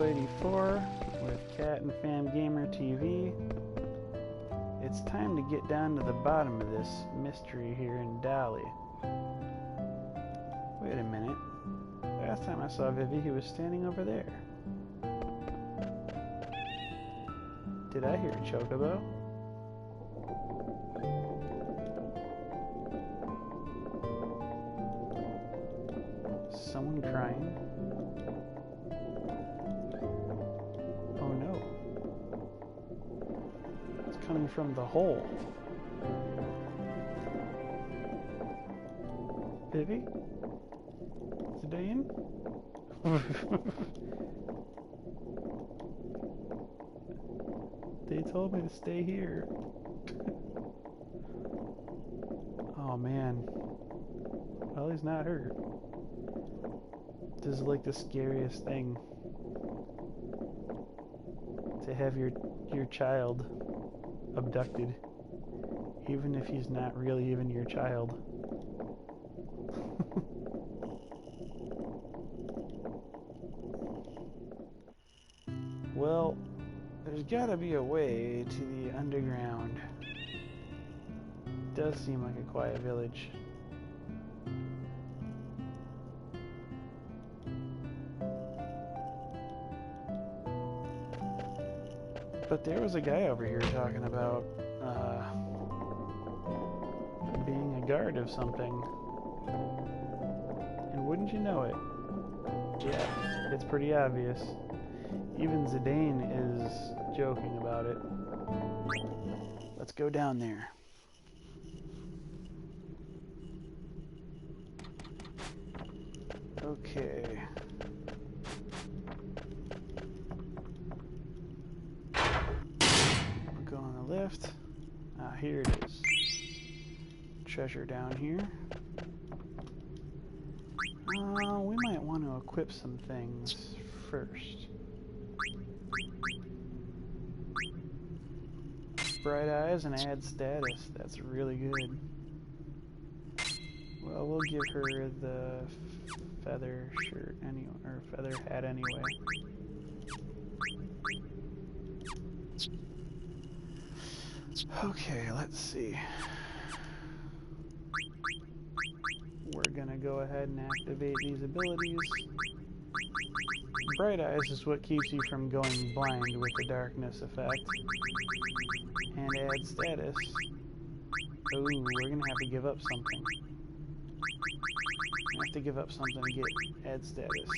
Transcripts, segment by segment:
StiltzkinKupo84 with Cat and Fam Gamer TV. It's time to get down to the bottom of this mystery here in Dali. Wait a minute. Last time I saw Vivi, he was standing over there. Did I hear a chocobo? Someone crying? Oh no. It's coming from the hole. Vivi? Zidane? They told me to stay here. Oh man. Well, he's not hurt. This is like the scariest thing. To have your child abducted. Even if he's not really even your child. Well, there's gotta be a way to the underground. It does seem like a quiet village. But there was a guy over here talking about being a guard of something. And wouldn't you know it? Yeah, it's pretty obvious. Even Zidane is joking about it. Let's go down there. Okay. We'll go on the left. Ah, here it is. Treasure down here. We might want to equip some things first. Bright eyes and add status. That's really good. Well, we'll give her the feather shirt anyway, or feather hat anyway. Okay, let's see. We're gonna go ahead and activate these abilities. Bright eyes is what keeps you from going blind with the darkness effect. And add status. Ooh, we're gonna have to give up something. I have to give up something to get add status.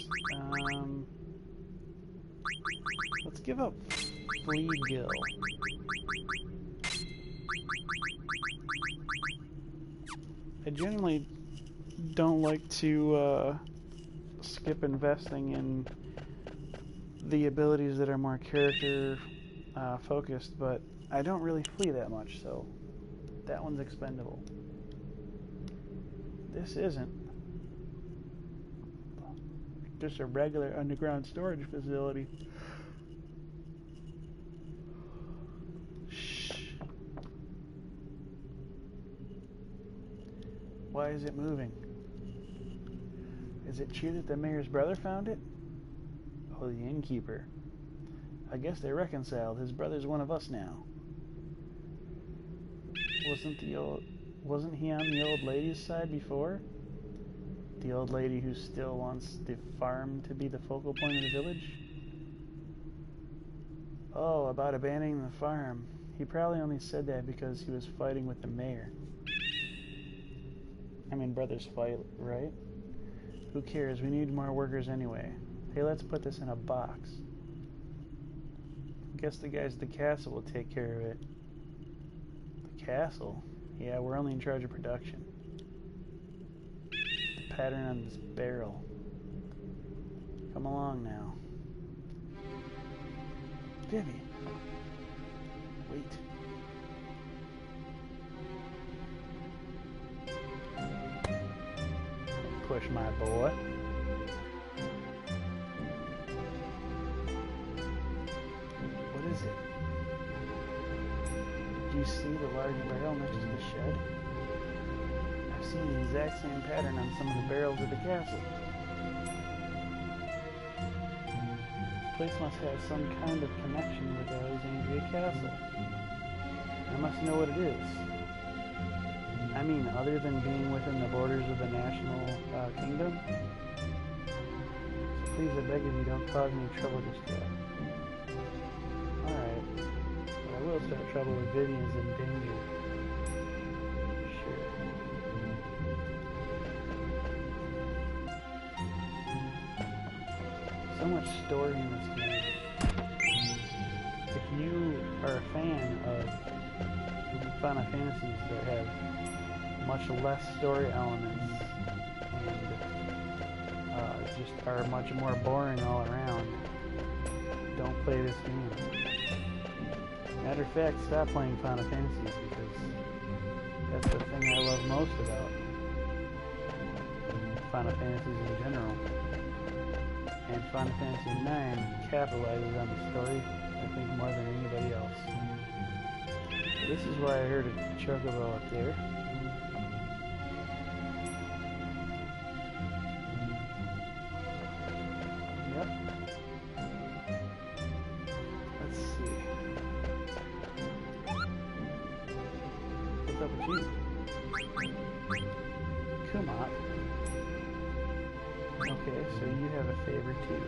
Let's give up Fleed Gill. I generally don't like to skip investing in the abilities that are more character focused, but I don't really flee that much, so that one's expendable. This isn't. Just a regular underground storage facility. Shh. Why is it moving? Is it true that the mayor's brother found it? Oh, the innkeeper. I guess they reconciled. His brother's one of us now. Wasn't he on the old lady's side before? The old lady who still wants the farm to be the focal point of the village? Oh, about abandoning the farm. He probably only said that because he was fighting with the mayor. I mean, brothers fight, right? Who cares? We need more workers anyway. Hey, let's put this in a box. I guess the guys at the castle will take care of it. The castle? Yeah, we're only in charge of production. The pattern on this barrel. Come along now. Vivi. Wait. Push, my boy. What is it? Do you see the large barrel next to the shed? I've seen the exact same pattern on some of the barrels at the castle. place must have some kind of connection with Alexandria Castle. I must know what it is. I mean, other than being within the borders of the national kingdom. So please, I beg of you, don't cause me trouble just yet. Alright. But I will start trouble with Vivian's in danger. Sure. So much story in this game. If you are a fan of Final Fantasies that have much less story elements and just are much more boring all around, don't play this game. Matter of fact, stop playing Final Fantasies because that's the thing I love most about Final Fantasies in general. And Final Fantasy IX capitalizes on the story, I think, more than anybody else. So this is why I heard a chocobo up there. Yep. Let's see. What's up with you? Come on. Okay, so you have a favorite too.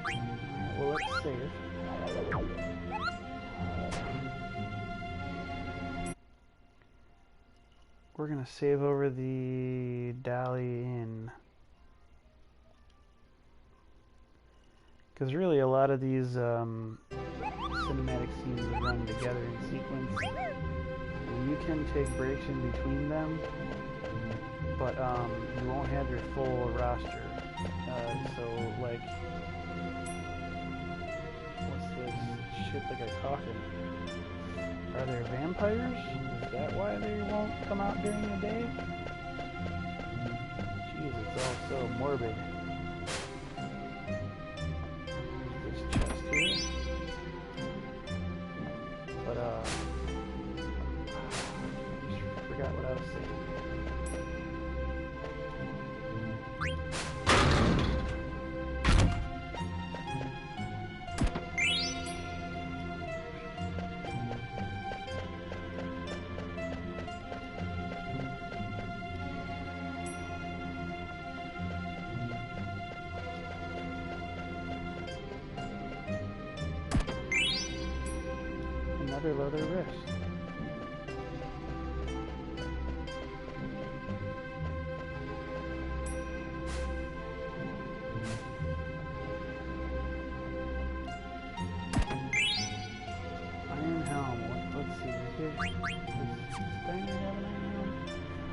Alright, well, let's save. We're gonna save over the Dali Inn. Because really a lot of these cinematic scenes run together in sequence. You can take breaks in between them, but you won't have your full roster. So, like, what's this shit like a coffin? Are there vampires? Is that why they won't come out during the day? Jeez, it's all so morbid. There's this chest here. But, forgot what I was saying. Another leather wrist.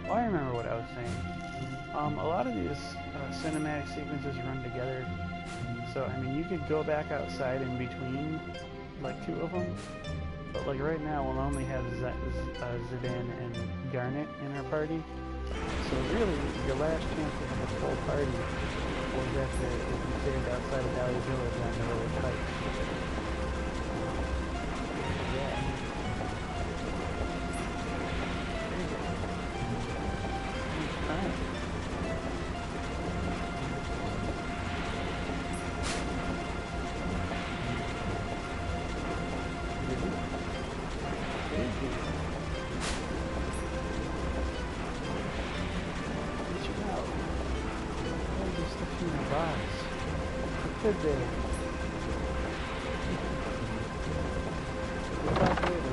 Oh, I remember what I was saying. A lot of these cinematic sequences run together. So, I mean, you could go back outside in between, like, two of them. But, like, right now we'll only have Zidane and Garnet in our party. So, really, your last chance to have a full party was after if you stayed outside of Dali Village on the little kite. Yeah. Could they?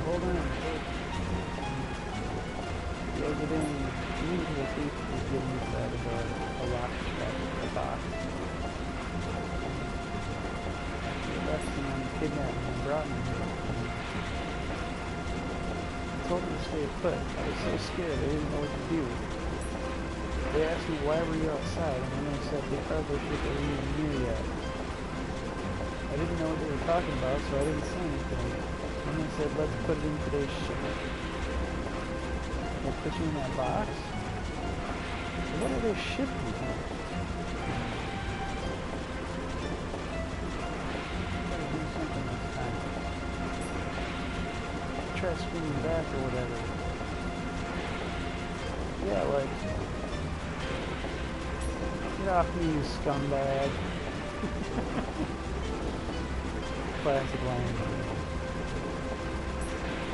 Hold on. Yeah, getting into the thief is getting inside of a lock trap, a box. He left him kidnapped me and brought me here. I told him to stay put. I was so scared I didn't know what to do. They asked me why were you outside, and then I said they probably should have been near yet. I didn't know what they were talking about, so I didn't say anything. And they said, let's put it in today's shipment. We'll put you in that box? So what are they shipping here? Gotta do something this time. Try screaming back or whatever. Yeah, like, Get off me, you scumbag. Classic line.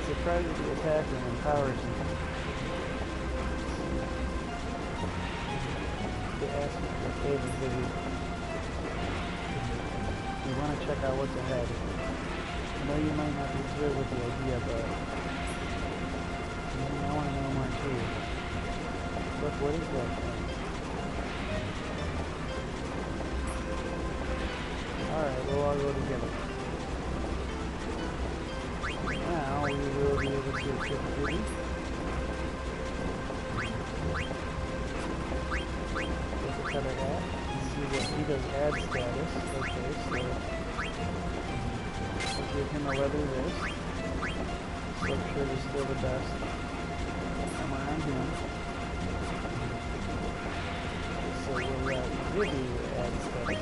Surprised at the attacker and empowers him. They ask me for a favor, Vivi. You want to check out what's ahead. I know you might not be thrilled with the idea, but I want to know more too. Look, what is that thing? Alright, we'll all go together. Now we will be able to equip Dali. Take a cut of that and see what he does add status. Okay, so we'll give him a leather wrist. Silk shirt is still the best. Come around him. So we'll let Vivi add status.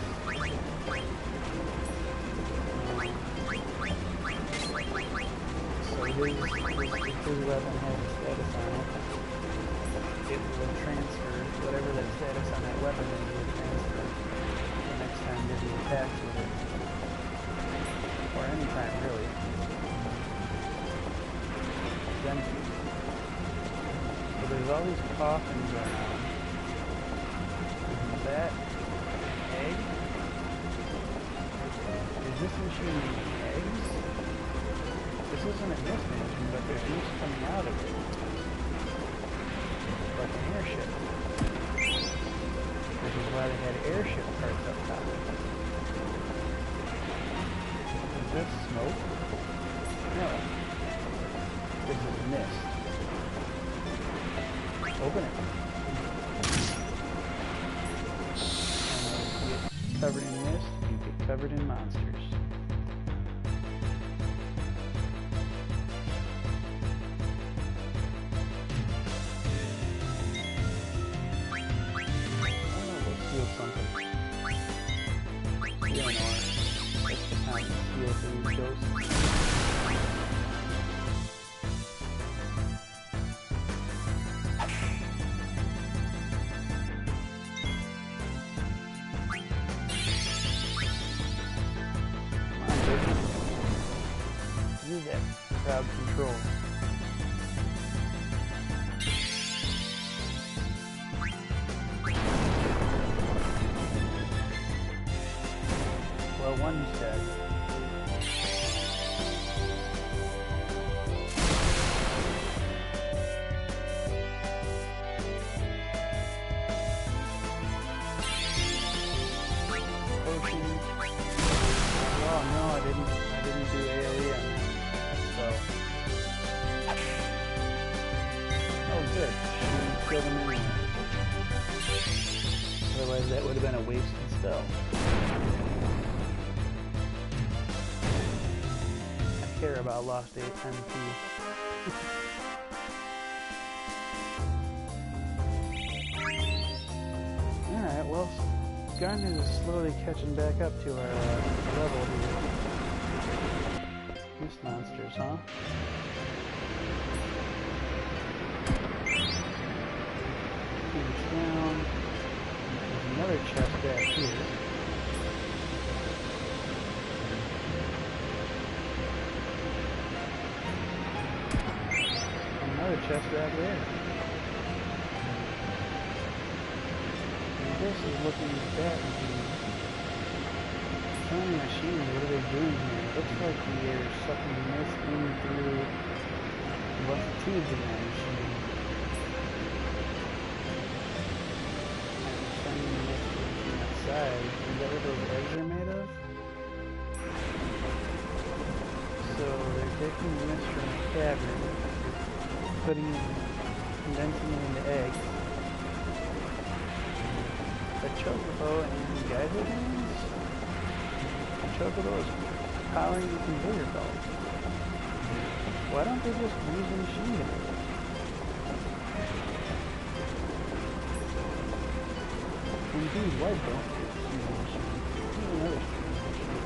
His weapon has a status on it. It will transfer whatever that status on that weapon is, will transfer the next time that he attacks with it. Or any time, really. Then, so there's all these coffins around. That egg? Is this machine making eggs? This isn't a mist engine, but there's juice coming out of it. Like an airship. Which is why they had airship parts up top. Is this smoke? No. This is mist. Open it. And you get covered in mist, you get covered in monsters. Use that crowd control. Well, one's dead. Otherwise that would have been a wasted spell. I care about lost MP. Alright, well, Garnet is slowly catching back up to our level here. Mist monsters, huh? Down. There's another chest back here. Another chest back there. And this is looking bad. Tiny machines, what are they doing here? It looks like they're sucking mist in through a bunch of tubes in that machine. Is that what those eggs are made of? So they're taking the mist from the cavern, putting it, condensing it into eggs. A chocobo and geyser beans? A chocobo is powering the conveyor belt. Why don't they just use the machine to do it? Indeed, why don't they use the machine? Another strange machine.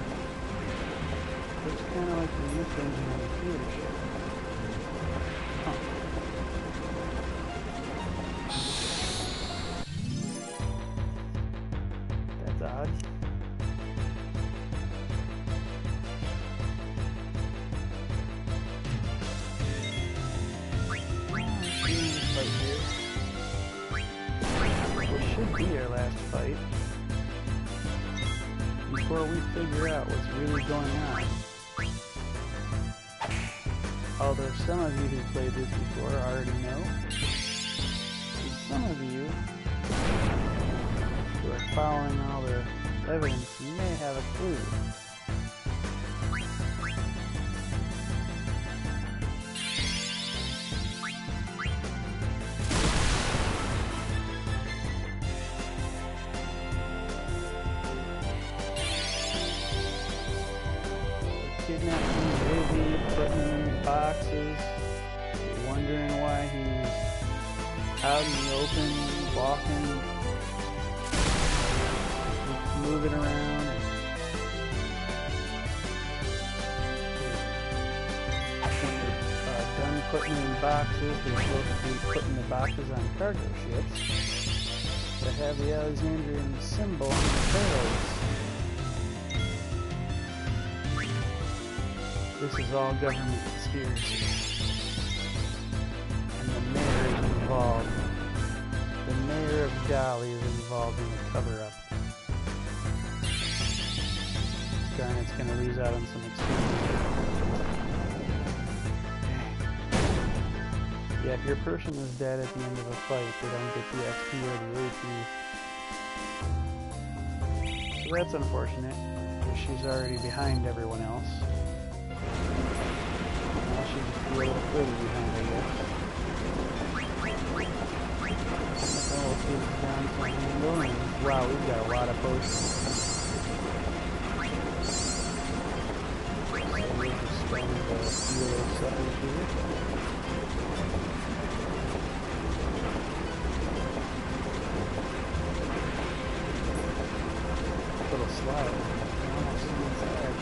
Looks kind of like the mist engine on the theater show. Huh. could be our last fight before we figure out what's really going on. Although some of you who played this before already know, and some of you who are following all the evidence may have a clue. Kidnapping Baby, putting him in boxes, wondering why he's out in the open, walking, moving around. When they're done putting him in boxes, they're supposed to be putting the boxes on cargo ships that have the Alexandrian symbol on the barrels. This is all government conspiracy. And the mayor is involved. The mayor of Dali is involved in the cover-up. Garnet's gonna lose out on some experience. Yeah, if your person is dead at the end of a fight, they don't get the XP or the AP. So that's unfortunate, because she's already behind everyone else. Now she just be a little further behind, I guess. We'll see what's down to handle, and wow, we've got a lot of posts. So we're just going to steal those suckers here. Little slide. I almost see inside.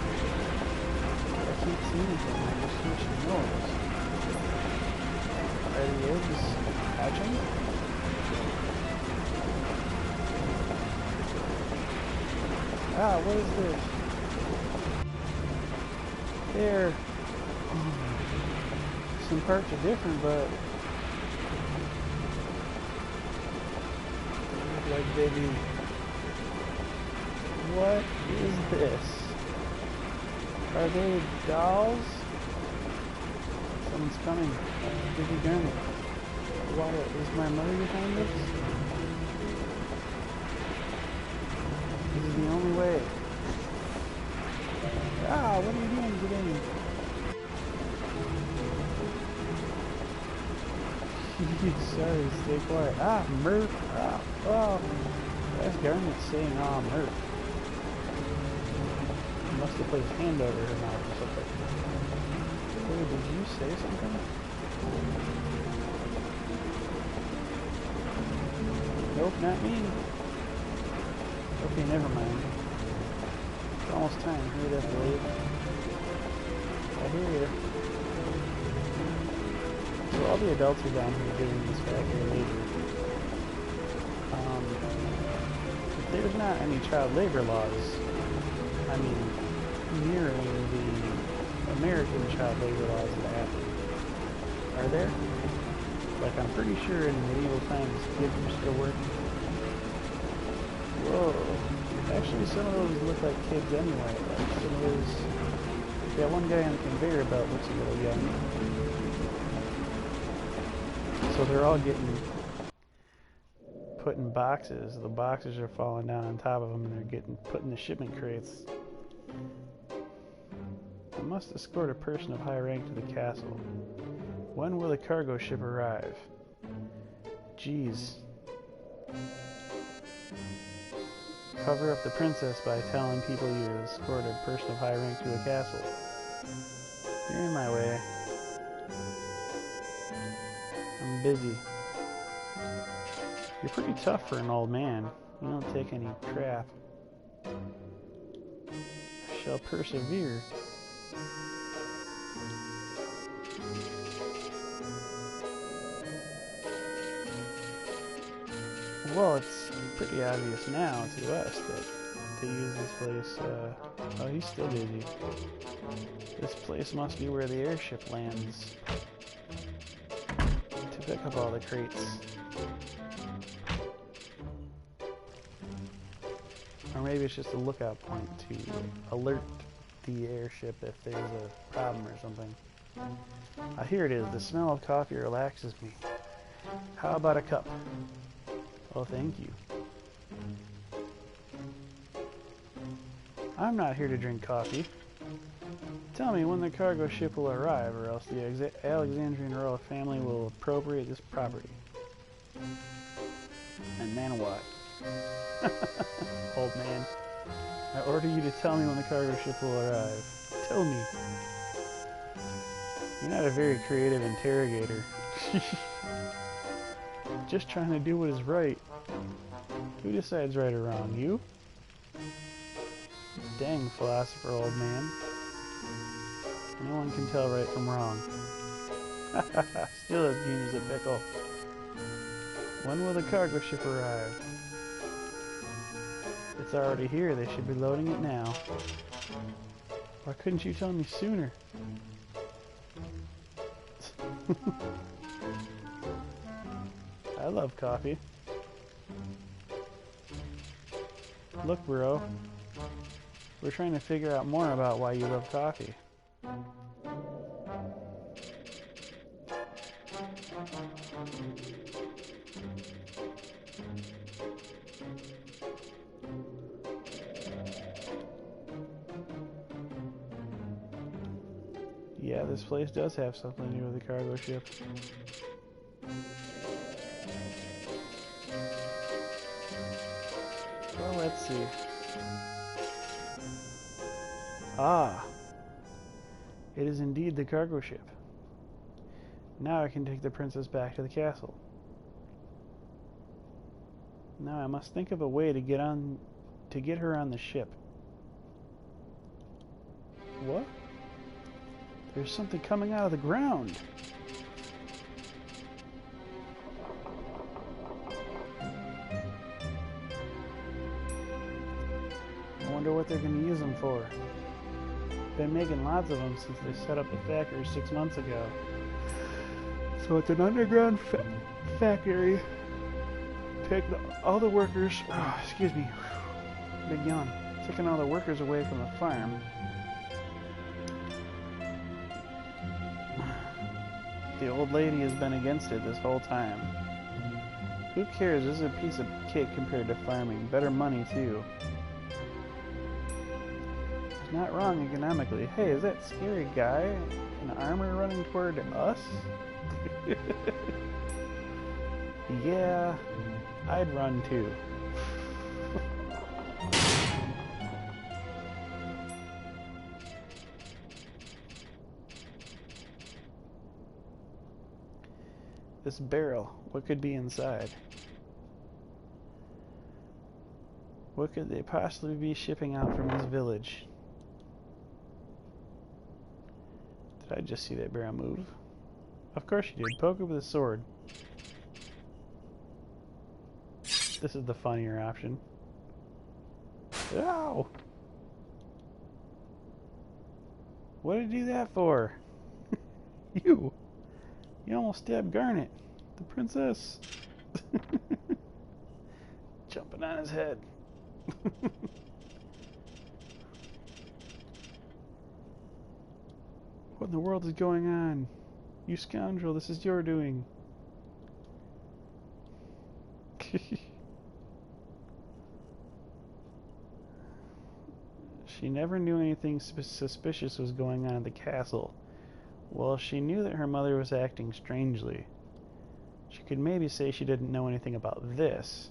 I can't see anything, I just hear some noise. Are the eggs hatching? Ah, what is this? There. Some parts are different, but they look like baby. What is this? Are they dolls? Someone's coming. Baby Garnet. Why is my mother behind this? This is the only way. Ah, what are you doing? Get in. Sorry, stay quiet. Ah, Murph. Ah, oh. That's Garnet saying, ah, Murph. He must have put his hand over her mouth or something. Oh, did you say something? Nope, not me. Okay, never mind. It's almost time. Hear that, Blade? I hear you. So all the adults are down here giving this factory labor. If there's not any child labor laws, I mean, mirroring the American child labor laws that are there? Like, I'm pretty sure in medieval times kids were still working. Whoa. Actually, some of those look like kids anyway. Like, some of those... Yeah, one guy on the conveyor belt looks a little young. So they're all getting put in boxes. The boxes are falling down on top of them and they're getting put in the shipment crates. I must escort a person of high rank to the castle. When will the cargo ship arrive? Jeez. Cover up the princess by telling people you escort a person of high rank to the castle. You're in my way. I'm busy. You're pretty tough for an old man. You don't take any crap. I shall persevere. Well, it's pretty obvious now to us that to use this place, oh, he's still busy. This place must be where the airship lands to pick up all the crates. Or maybe it's just a lookout point to alert the airship if there's a problem or something. Here it is. The smell of coffee relaxes me. How about a cup? Oh, thank you. I'm not here to drink coffee. Tell me when the cargo ship will arrive, or else the Alexandrian royal family will appropriate this property. And then what? Old man, I order you to tell me when the cargo ship will arrive. Tell me. You're not a very creative interrogator. Just trying to do what is right. Who decides right or wrong? You? Dang, philosopher, old man. Anyone can tell right from wrong. Still as green as a pickle. When will the cargo ship arrive? It's already here. They should be loading it now. Why couldn't you tell me sooner? I love coffee. Look, bro. We're trying to figure out more about why you love coffee. Yeah, this place does have something to do with the cargo ship. Well, let's see. Ah! It is indeed the cargo ship. Now I can take the princess back to the castle. Now I must think of a way to get her on the ship. What? There's something coming out of the ground. I wonder what they're going to use them for. Been making lots of them since they set up the factory 6 months ago. So it's an underground factory. Take all the workers. Oh, excuse me. Big yawn. Taking all the workers away from the farm. The old lady has been against it this whole time. Who cares? This is a piece of cake compared to farming. Better money, too. It's not wrong economically. Hey, is that scary guy in armor running toward us? Yeah, I'd run too. This barrel, what could be inside? What could they possibly be shipping out from this village? Did I just see that barrel move? Of course you did. Poke it with a sword. This is the funnier option. Ow! What did you do that for? You! You almost stabbed Garnet, the princess. Jumping on his head. What in the world is going on? You scoundrel, this is your doing. She never knew anything suspicious was going on at the castle. Well, she knew that her mother was acting strangely. She could maybe say she didn't know anything about this,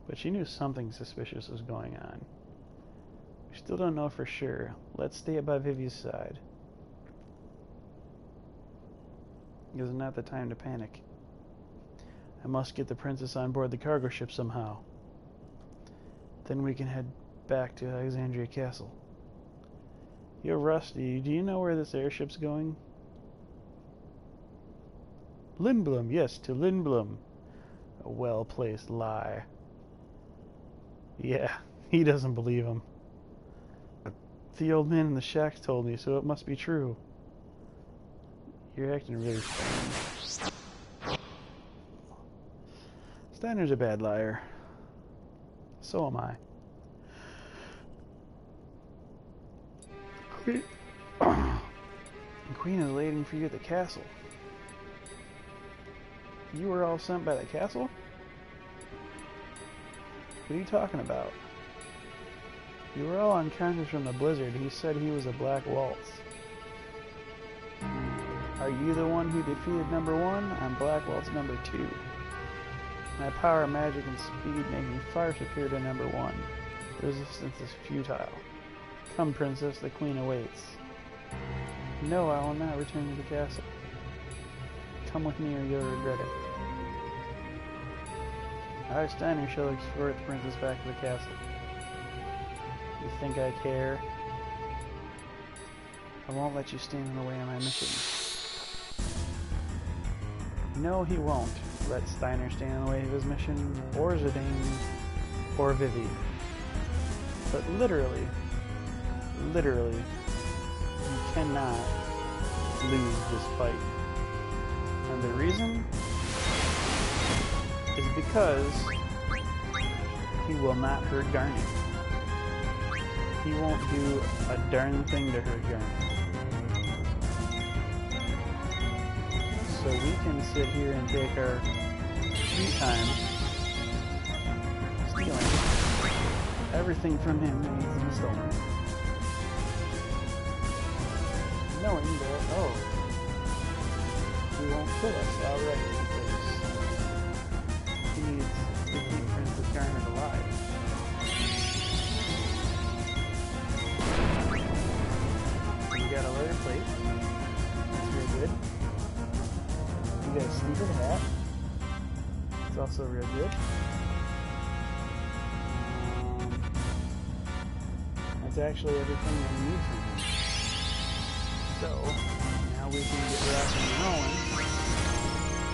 but she knew something suspicious was going on. We still don't know for sure. Let's stay by Vivi's side. This is not the time to panic. I must get the princess on board the cargo ship somehow. Then we can head back to Alexandria Castle. Yo, Rusty, do you know where this airship's going? Lindblom, yes, to Lindblom. A well-placed lie. Yeah, he doesn't believe him. The old man in the shack told me, so it must be true. You're acting really strange. Steiner's a bad liar. So am I. The Queen is waiting for you at the castle. You were all sent by the castle? What are you talking about? You were all unconscious from the blizzard. He said he was a Black Waltz. Are you the one who defeated number 1? I'm Black Waltz number 2. My power, magic, and speed make me far superior to number 1. Resistance is futile. Come, princess, the queen awaits. No, I will not return to the castle. Come with me or you'll regret it. Our Steiner shall escort the princess back to the castle. You think I care? I won't let you stand in the way of my mission. No, he won't let Steiner stand in the way of his mission, or Zidane, or Vivi. But literally, you cannot lose this fight. And the reason is because he will not hurt Garnet. He won't do a darn thing to hurt Garnet. So we can sit here and take our sweet time stealing everything from him that needs to be stolen. Knowing that, oh, he won't kill us already because he needs to keep Princess Garnet alive. We got a leather plate. That's real good. We got a sleevered hat. It's also real good. That's actually everything that we need from him. So, now we can get rock and rolling.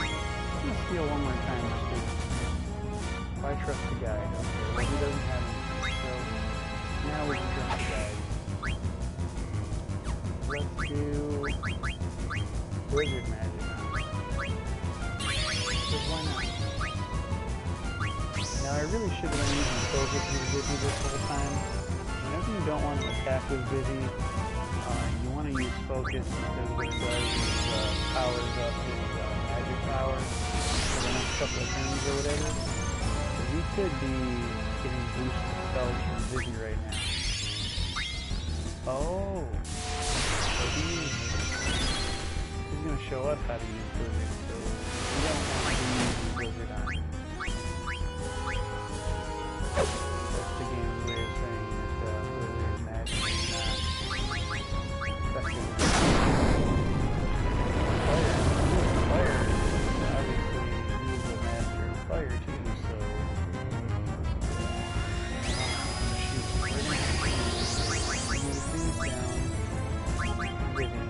I'm gonna steal one more time just because I trust the guy. Okay, well he doesn't have anything, so now we can trust the guy. Let's do Blizzard Magic. Because why not? Now I really should have been using Focus with Vivi this whole time. Whenever you don't want to attack with Vivi, you want to use Focus because what it does is powers up his magic power for the next couple of turns or whatever. So we could be getting boosted spells from Vivi right now. Oh! So he's going to show us how to use Blizzard, so we don't want to use Blizzard on him. That's the game's way of saying that Blizzard magic is not effective. Fire, obviously, he's a master of fire too, so shoot things down. Living.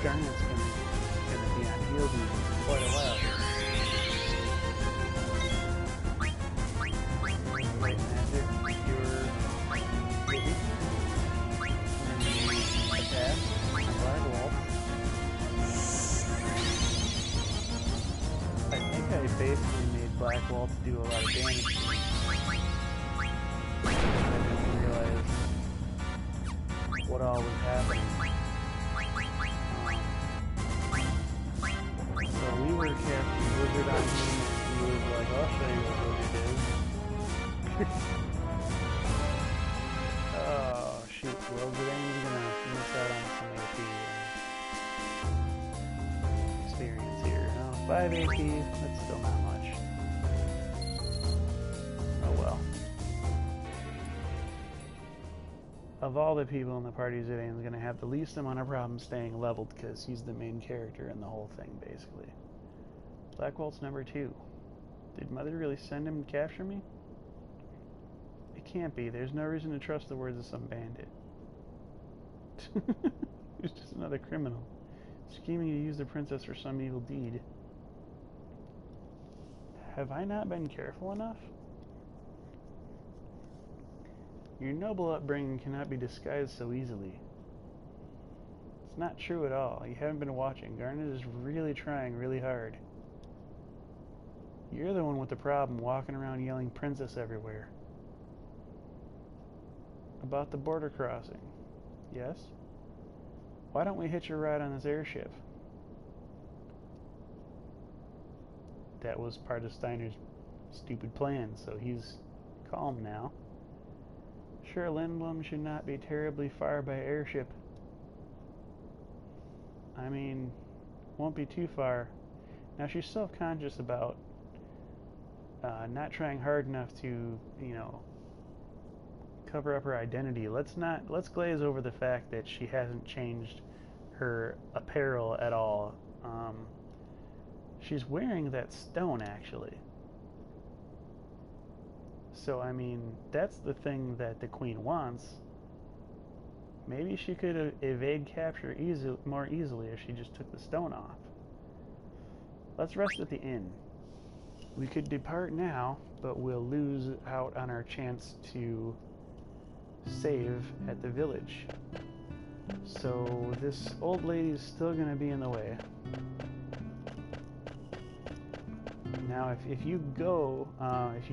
Garnet's gonna be on heal duty for quite a while. Light magic, pure Vivi. We're gonna use attack on Black Wolf. I think I basically made Black Wolf do a lot of damage to me. I didn't realize what all was happening. So we were casting Blizzard on him, and he was like, I'll show you what Blizzard is. Oh, shoot. Well, Zidane's gonna miss out on some AP experience here. Oh, 5 AP, that's still not much. Oh well. Of all the people in the party, Zidane's gonna have the least amount of problems staying leveled because he's the main character in the whole thing, basically. Black Waltz number 2. Did Mother really send him to capture me? It can't be. There's no reason to trust the words of some bandit. He's just another criminal, scheming to use the princess for some evil deed. Have I not been careful enough? Your noble upbringing cannot be disguised so easily. It's not true at all. You haven't been watching. Garnet is really trying really hard. You're the one with the problem, walking around yelling princess everywhere. About the border crossing. Yes? Why don't we hitch a ride on this airship? That was part of Steiner's stupid plan, so he's calm now. Sure, Lindblom should not be terribly far by airship. I mean, won't be too far. Now she's self-conscious about not trying hard enough to, you know, cover up her identity. Let's glaze over the fact that she hasn't changed her apparel at all. She's wearing that stone, actually. So, I mean, that's the thing that the queen wants. Maybe she could evade capture more easily if she just took the stone off. Let's rest at the inn. We could depart now, but we'll lose out on our chance to save at the village. So this old lady's still going to be in the way. Now, if you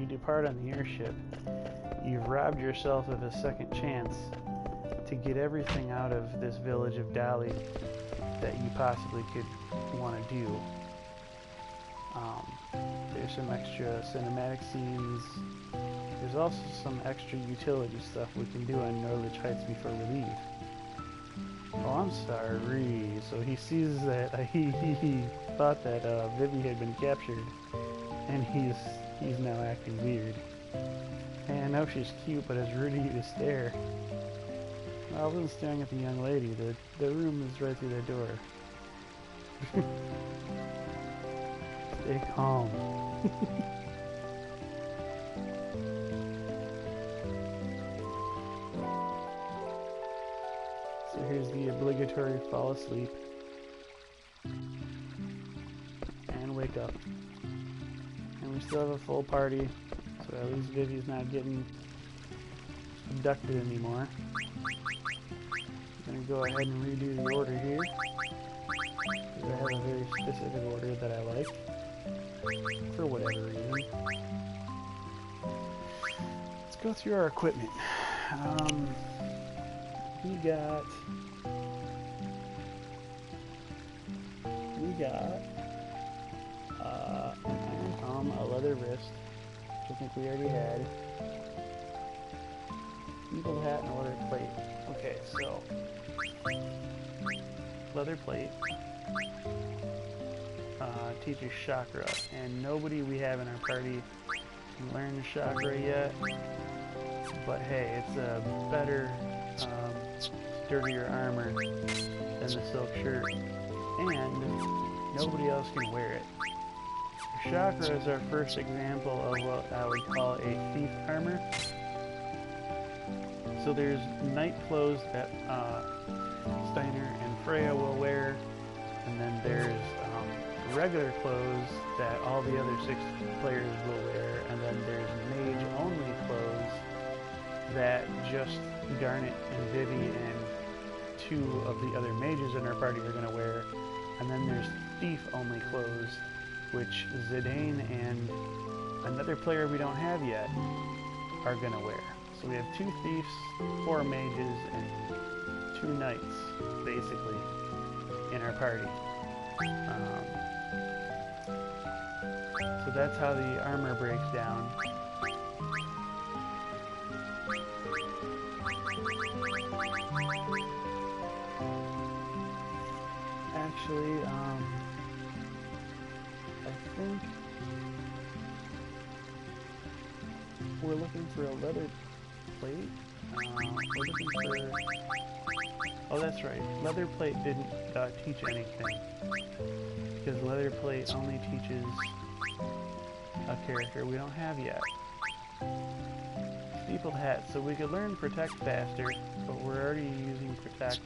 depart on the airship, you've robbed yourself of a second chance to get everything out of this village of Dali that you possibly could want to do. There's some extra cinematic scenes. There's also some extra utility stuff we can do on Norwich Heights before we leave. Oh, I'm sorry. So he sees that he thought that Vivi had been captured, and he's now acting weird. Hey, I know she's cute, but it's rude of you to stare. Well, I wasn't staring at the young lady. The room is right through that door. Stay calm. So here's the obligatory fall asleep and wake up. And we still have a full party, so at least Vivi's not getting abducted anymore. I'm gonna go ahead and redo the order here, because I have a very specific order that I like, for whatever reason. Let's go through our equipment. We got an iron palm, a leather wrist, which I think we already had, eagle hat, and a leather plate. Okay, so leather plate teaches chakra, and nobody we have in our party can learn chakra yet, but hey, it's a better, sturdier armor than the silk shirt, and nobody else can wear it. Chakra is our first example of what I would call a thief armor. So there's night clothes that Steiner and Freya will wear, and then there's regular clothes that all the other 6 players will wear, and then there's mage-only clothes that just Garnet and Vivi and 2 of the other mages in our party are going to wear, and then there's thief-only clothes, which Zidane and another player we don't have yet are going to wear. So we have 2 thieves, 4 mages, and 2 knights, basically, in our party. So that's how the armor breaks down. Actually, I think we're looking for a leather plate. We're looking for... Oh, that's right. Leather plate didn't teach anything, because leather plate only teaches a character we don't have yet. Steepled hat. So we could learn protect faster, but we're already using protect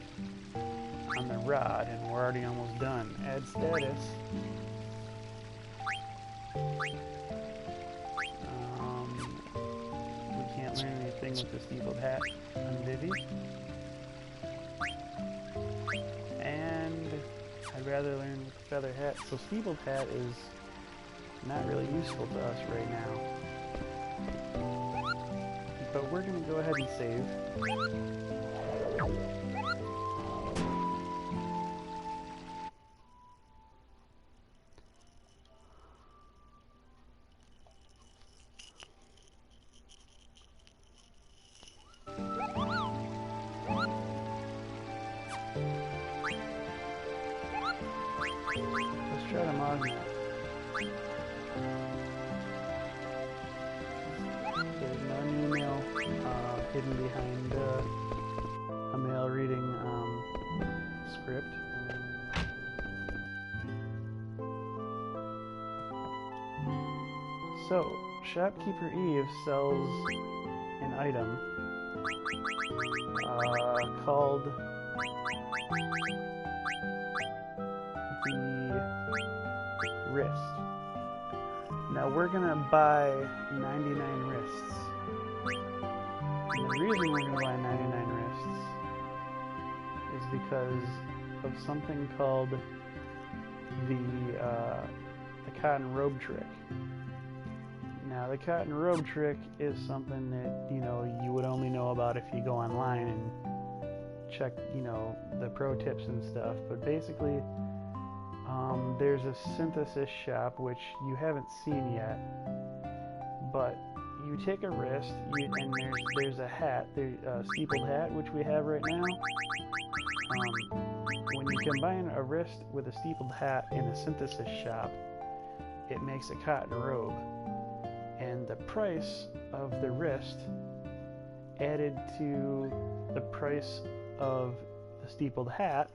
on the rod, and we're already almost done. Add status. We can't learn anything with the steepled hat on Vivi. And I'd rather learn with the feather hat. So steepled hat is not really useful to us right now. But we're going to go ahead and save. Let's try to mod that. There's no new mail hidden behind a mail reading script. So, Shopkeeper Eve sells an item called the wrist. Now we're gonna buy 99 wrists. And the reason we're gonna buy 99 wrists is because of something called the cotton robe trick. Now the cotton robe trick is something that, you know, you would only know about if you go online and check, you know, the pro tips and stuff. But basically, there's a synthesis shop which you haven't seen yet, but you take a wrist, and there's a hat, a steepled hat, which we have right now. When you combine a wrist with a steepled hat in a synthesis shop, it makes a cotton robe. And the price of the wrist added to the price of the steepled hat,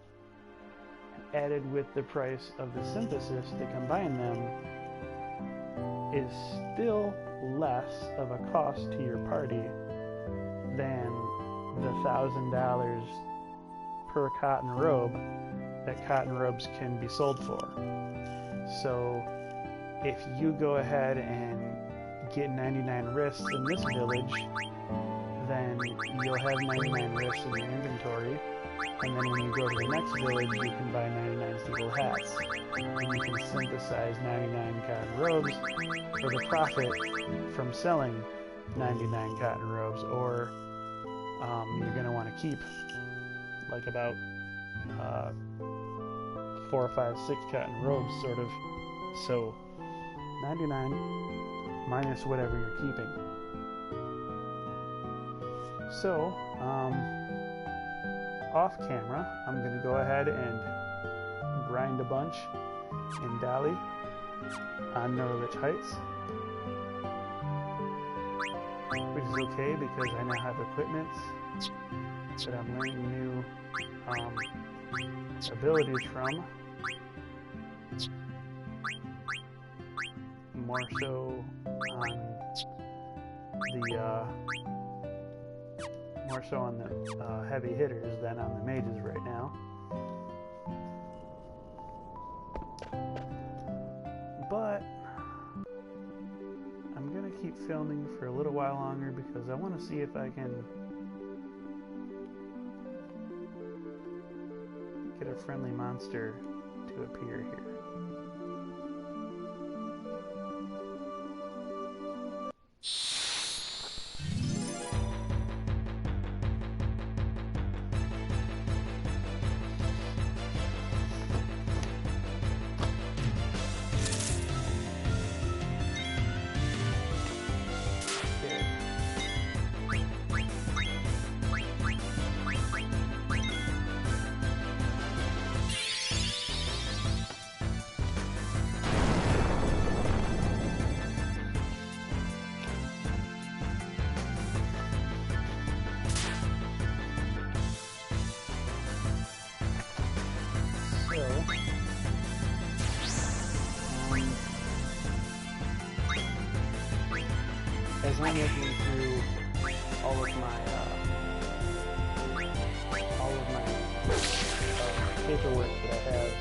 added with the price of the synthesis to combine them, is still less of a cost to your party than the $1,000 per cotton robe that cotton robes can be sold for. So if you go ahead and get 99 wrists in this village, then you'll have 99 wrists in your inventory, and then when you go to the next village, you can buy 99 steepled hats, and you can synthesize 99 cotton robes for the profit from selling 99 cotton robes, or you're going to want to keep like about 4, 5, 6 cotton robes, sort of. So 99 minus whatever you're keeping. So, off camera, I'm going to go ahead and grind a bunch in Dali on Norwich Heights, which is okay because I now have equipment that I'm learning new abilities from. More so on the heavy hitters than on the mages right now. But I'm gonna keep filming for a little while longer because I want to see if I can get a friendly monster to appear here. As I'm looking through all of my paperwork that I have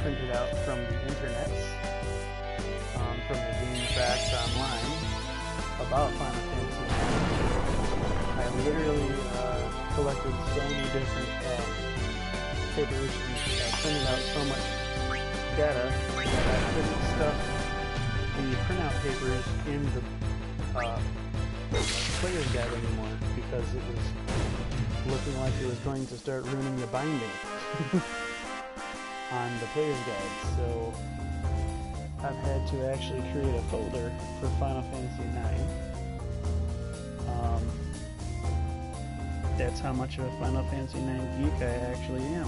printed out from the internet, from the Game Facts Online about Final Fantasy IX, I literally collected so many different papers and printed out so much data that I couldn't stuff the printout papers in the player's guide anymore because it was looking like it was going to start ruining the binding on the player's guide. So I've had to actually create a folder for Final Fantasy IX. That's how much of a Final Fantasy IX geek I actually am.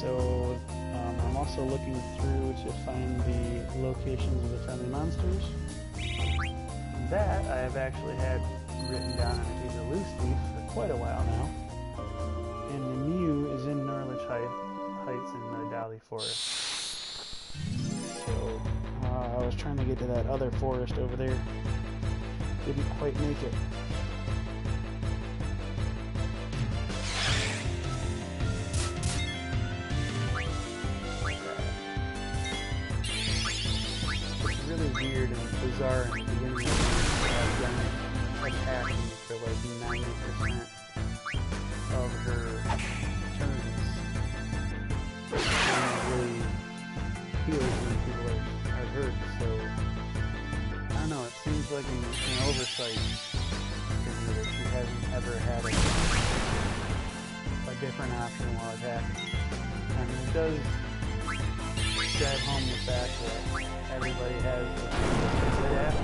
So I'm also looking through to find the locations of the friendly monsters. That I have actually had written down on a piece of loose leaf for quite a while now. And the Mew is in Norwich Heights in the Dali forest. So I was trying to get to that other forest over there. Didn't quite make it. It's really weird and bizarre in the beginning of attacking for like 90% of her turns. It really heals when people are hurt, so I don't know, it seems like an oversight to me that she hasn't ever had a different option while attacking. I mean, it does drive home the fact that everybody has good at it.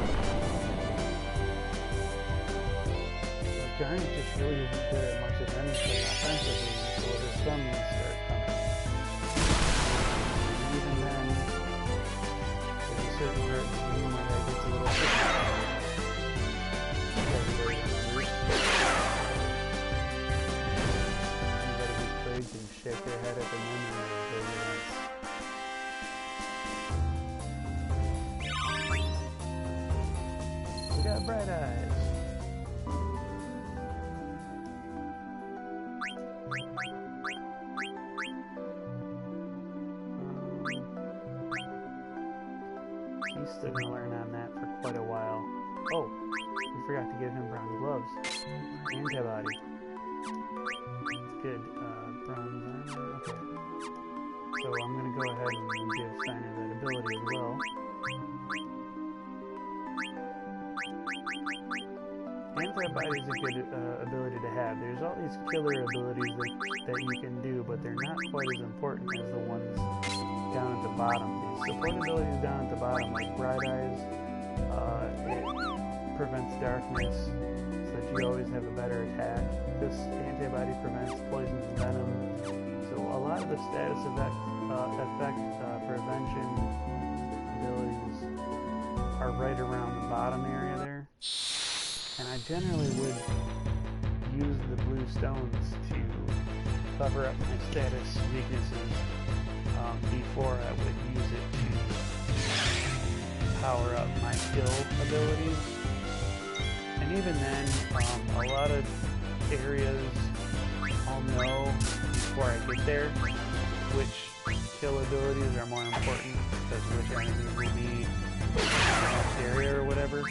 Garnet just really isn't good at much of anything offensively until the summons start coming. And even then, there's a certain part of the game where that gets a little tricky. Everybody remembers. Anybody who's played can shake their head at the memory of those events. We got bright eyes. He's still going to learn on that for quite a while. Oh, we forgot to give him bronze gloves. Antibody. That's good. Bronze armor. Okay. So I'm going to go ahead and give Steiner that ability as well. Antibody is a good ability to have. There's all these killer abilities that you can do, but they're not quite as important as the ones down at the bottom. These support abilities down at the bottom, like Bright Eyes, it prevents darkness, so that you always have a better attack. This antibody prevents poison and venom. So a lot of the status effect prevention abilities are right around the bottom area there. And I generally would use the blue stones to cover up my status weaknesses before I would use it to power up my skill abilities. And even then, a lot of areas I'll know before I get there which kill abilities are more important, because which enemies will be in the next area or whatever.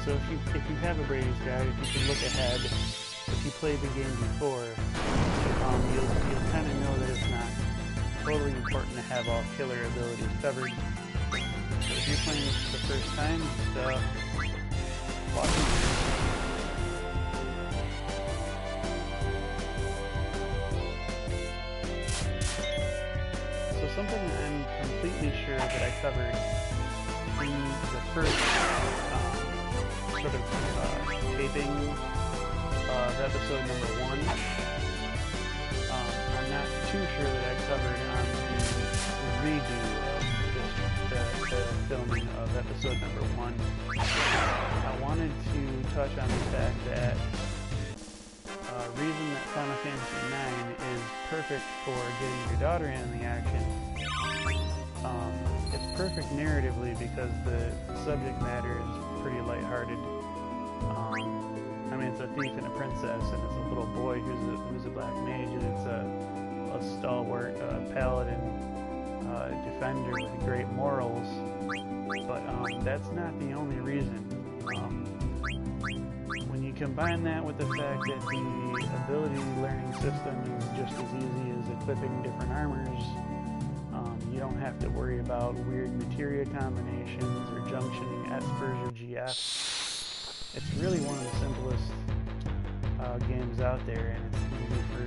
So if you have a Brady's Guide, if you can look ahead, if you played the game before, you'll kind of know that it's not totally important to have all killer abilities covered. So if you're playing this for the first time, just watch it. So something that I'm completely sure that I covered in the first sort of taping of episode number 1. I'm not too sure that I covered on the redo of the filming of episode number 1. I wanted to touch on the fact that reason that Final Fantasy IX is perfect for getting your daughter in the action. It's perfect narratively because the subject matter is pretty lighthearted. I mean, it's a thief and a princess, and it's a little boy who's a black mage, and it's a stalwart paladin defender with great morals. But that's not the only reason. When you combine that with the fact that the ability learning system is just as easy as equipping different armors. You don't have to worry about weird materia combinations or junctioning espers or GFs. It's really one of the simplest games out there, and it's easy for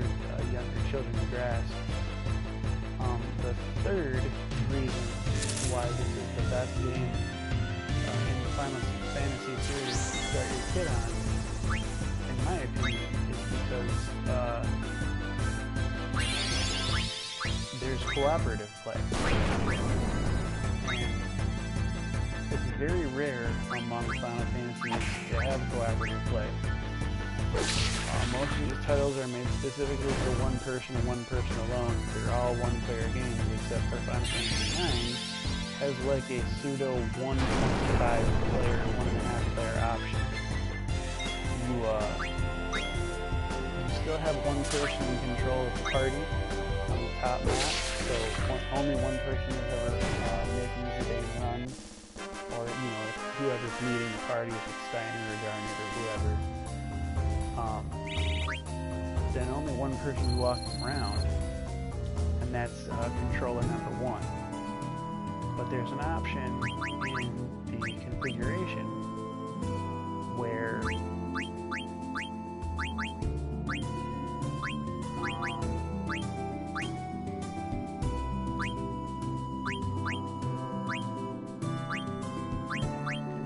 younger children to grasp. The third reason why this is the best game in the Final Fantasy series to start your kid on, in my opinion, is because there's cooperative play. And it's very rare among Final Fantasies to have cooperative play. Most of these titles are made specifically for one person and one person alone. They're all one-player games, except for Final Fantasy IX has like a pseudo 1.5-player, 1.5-player option. You still have one person in control of the party on the top map, so only one person is ever making the day run, or whoever's leading the party, if it's Steiner or Garnet or whoever. Then only one person is walking around, and that's controller number one. But there's an option in the configuration where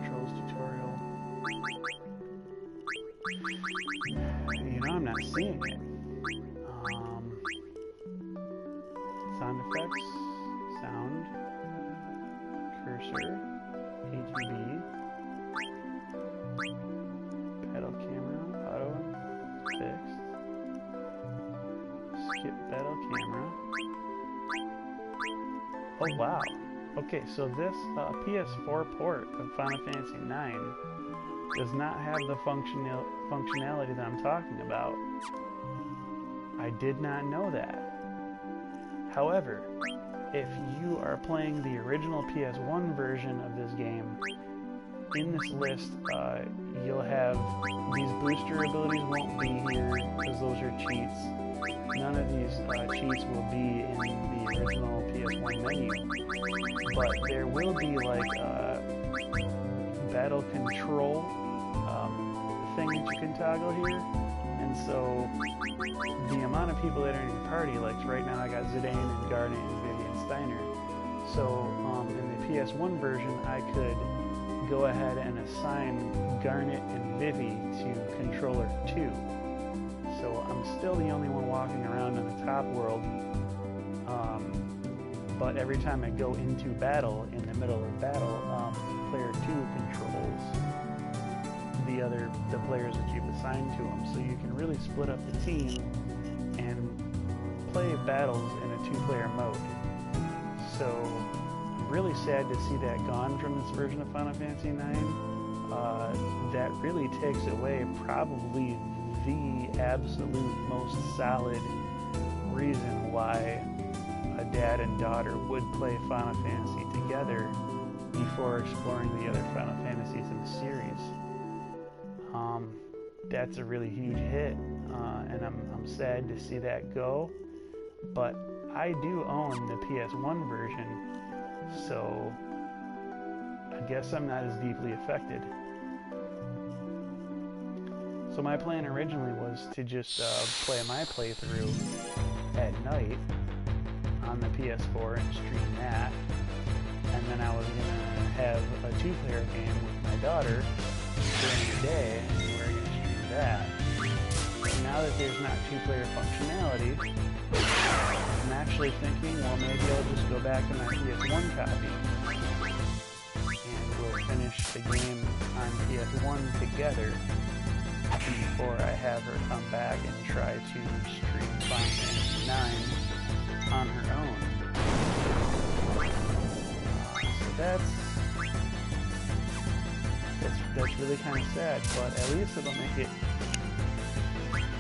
controls tutorial. I'm not seeing it. Sound effects, sound, cursor, AGB, battle camera, auto, fixed, skip battle camera. Oh wow. Okay, so this PS4 port of Final Fantasy IX does not have the functionality that I'm talking about. I did not know that. However, if you are playing the original PS1 version of this game, in this list, you'll have these booster abilities won't be here because those are cheats. None of these cheats will be in the original PS1 menu, but there will be like battle control thing that you can toggle here, and so the amount of people that are in your party, like right now I got Zidane and Garnet and Vivian Steiner, so in the PS1 version I could go ahead and assign Garnet and Vivi to controller 2, so I'm still the only one walking around in the top world, but every time I go into battle, in the middle of battle, player 2 controls the players that you've assigned to them, so you can really split up the team and play battles in a 2-player mode. So I'm really sad to see that gone from this version of Final Fantasy IX. That really takes away probably the absolute most solid reason why a dad and daughter would play Final Fantasy together before exploring the other Final Fantasies in the series. That's a really huge hit, and I'm sad to see that go, but I do own the PS1 version, so I guess I'm not as deeply affected. So my plan originally was to just play my playthrough at night on the PS4 and stream that, and then I was going to have a 2-player game with my daughter during the day, and we were going to stream that. But now that there's not 2-player functionality, I'm actually thinking, well, maybe I'll just go back to my PS1 copy, and we'll finish the game on PS1 together before I have her come back and try to stream Final Fantasy IX on her own. So that's really kind of sad, but at least it'll make it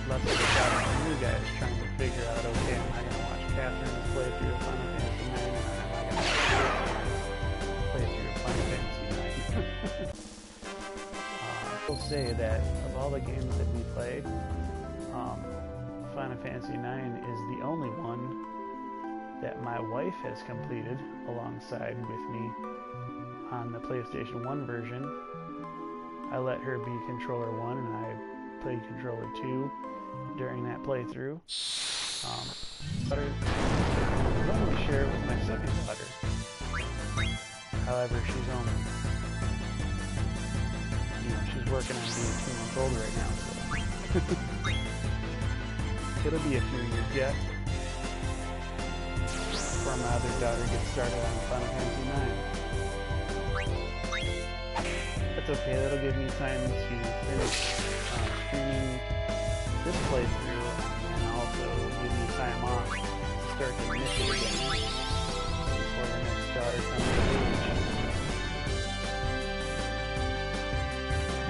less of a problem for you guys trying to figure out, okay, am I going to watch Catherine's playthrough of Final Fantasy IX, or am I going to playthrough of Final Fantasy IX? will say that of all the games that we play, Final Fantasy IX is the only one that my wife has completed alongside with me on the PlayStation 1 version. I let her be Controller 1 and I played Controller 2 during that playthrough. But I normally share it with my second daughter. However, she's only, she's working on being 2 months old right now, so it'll be a few years yet before my other daughter gets started on Final Fantasy IX. That's okay, that'll give me time to finish streaming this playthrough and also give me time off to start to miss it again before the next daughter comes of age.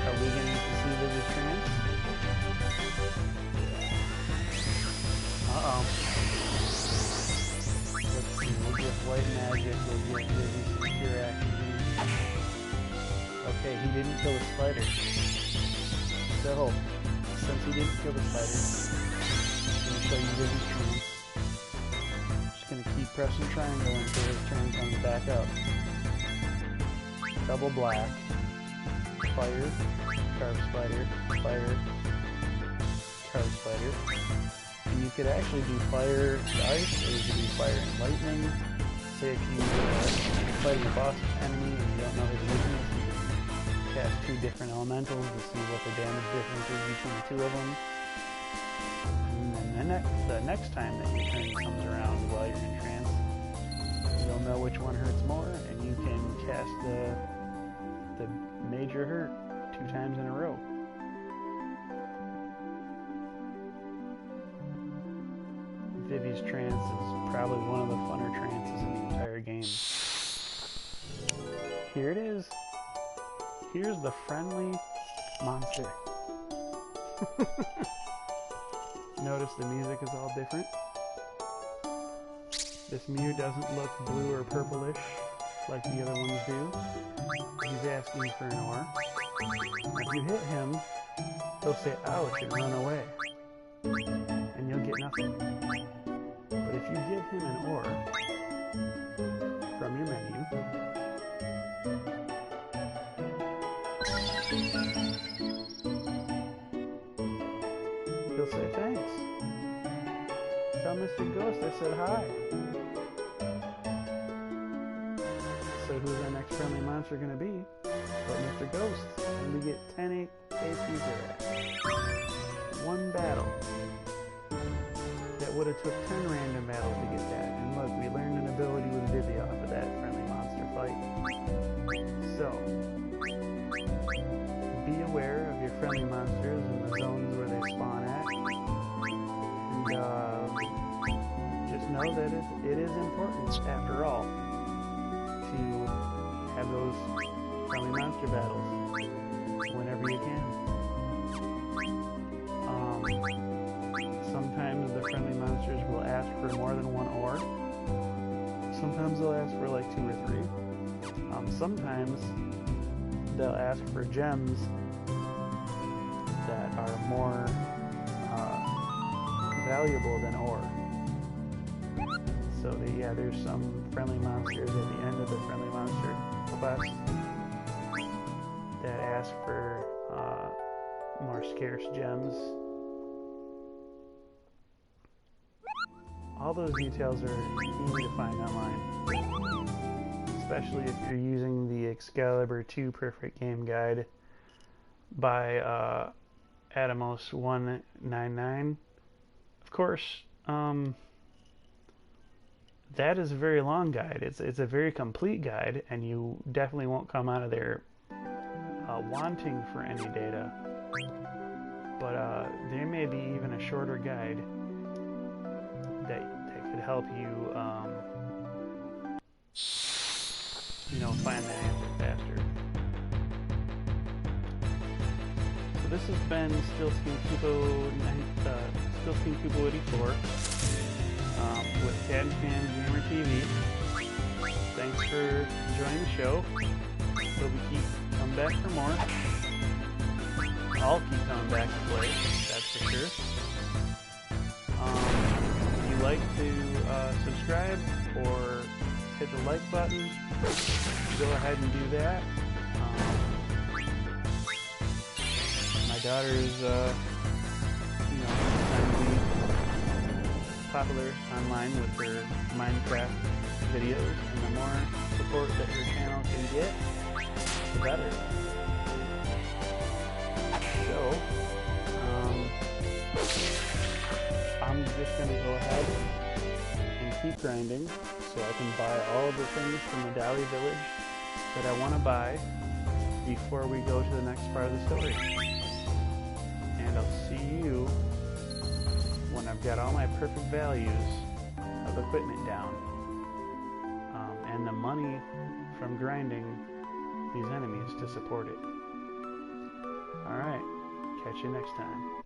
Are we going to get to see Vivi's trance? Uh-oh. Let's see, we'll get white magic, we'll get Vivi's secure action. Okay, he didn't kill the spider. So, since he didn't kill the spider, I'm going to show you Vivi's trance. Just going to keep pressing triangle until his turn comes back up. Double black. Fire. Carve spider. Fire. Carve spider. And you could actually do fire and ice, or you could do fire and lightning. Say if you fight a boss enemy and you don't know his weakness, you can cast 2 different elementals to see what the damage difference is between the 2 of them. And then the next time that your turn comes around while you're in trance, you'll know which one hurts more, and you can cast the major hurt 2 times in a row. Vivi's trance is probably one of the funner trances in the entire game. Here it is. Here's the friendly monster. Notice the music is all different. This Mew doesn't look blue or purplish like the other ones do. He's asking for an ore. If you hit him, he'll say ouch and run away. And you'll get nothing. But if you give him an ore from your menu, he'll say thanks. Tell Mr. Ghost I said hi. So who's our next friendly monster going to be? But Mr. Ghost. And we get 10 AP for that. 1 battle. That would have took 10 random battles to get that. And look, we learned an ability with Vivi off of that friendly monster fight. So, be aware of your friendly monsters and the zones where they spawn at. And just know that it is important, after all, to have those friendly monster battles whenever you can. Sometimes the friendly monsters will ask for more than 1 ore. Sometimes they'll ask for like 2 or 3. Sometimes they'll ask for gems that are more valuable than ore. So there's some friendly monsters at the end of the friendly monster quest that ask for more scarce gems. All those details are easy to find online, especially if you're using the Excalibur 2 Perfect Game Guide by Atomos199. Of course, that is a very long guide. It's a very complete guide, and you definitely won't come out of there wanting for any data. But there may be even a shorter guide that could help you, find that answer faster. So this has been StiltzkinKupo84 with Cat and Fan Gamer TV. Thanks for joining the show. Hope you come back for more. I'll keep coming back to play, that's for sure. If you like to subscribe or hit the like button, go ahead and do that. My daughter is, trying to be popular online with her Minecraft videos, and the more support that her channel can get, the better. So, I'm just going to go ahead and keep grinding so I can buy all of the things from the Dali village that I want to buy before we go to the next part of the story. And I'll see you when I've got all my perfect values of equipment down. And the money from grinding these enemies to support it. Alright, catch you next time.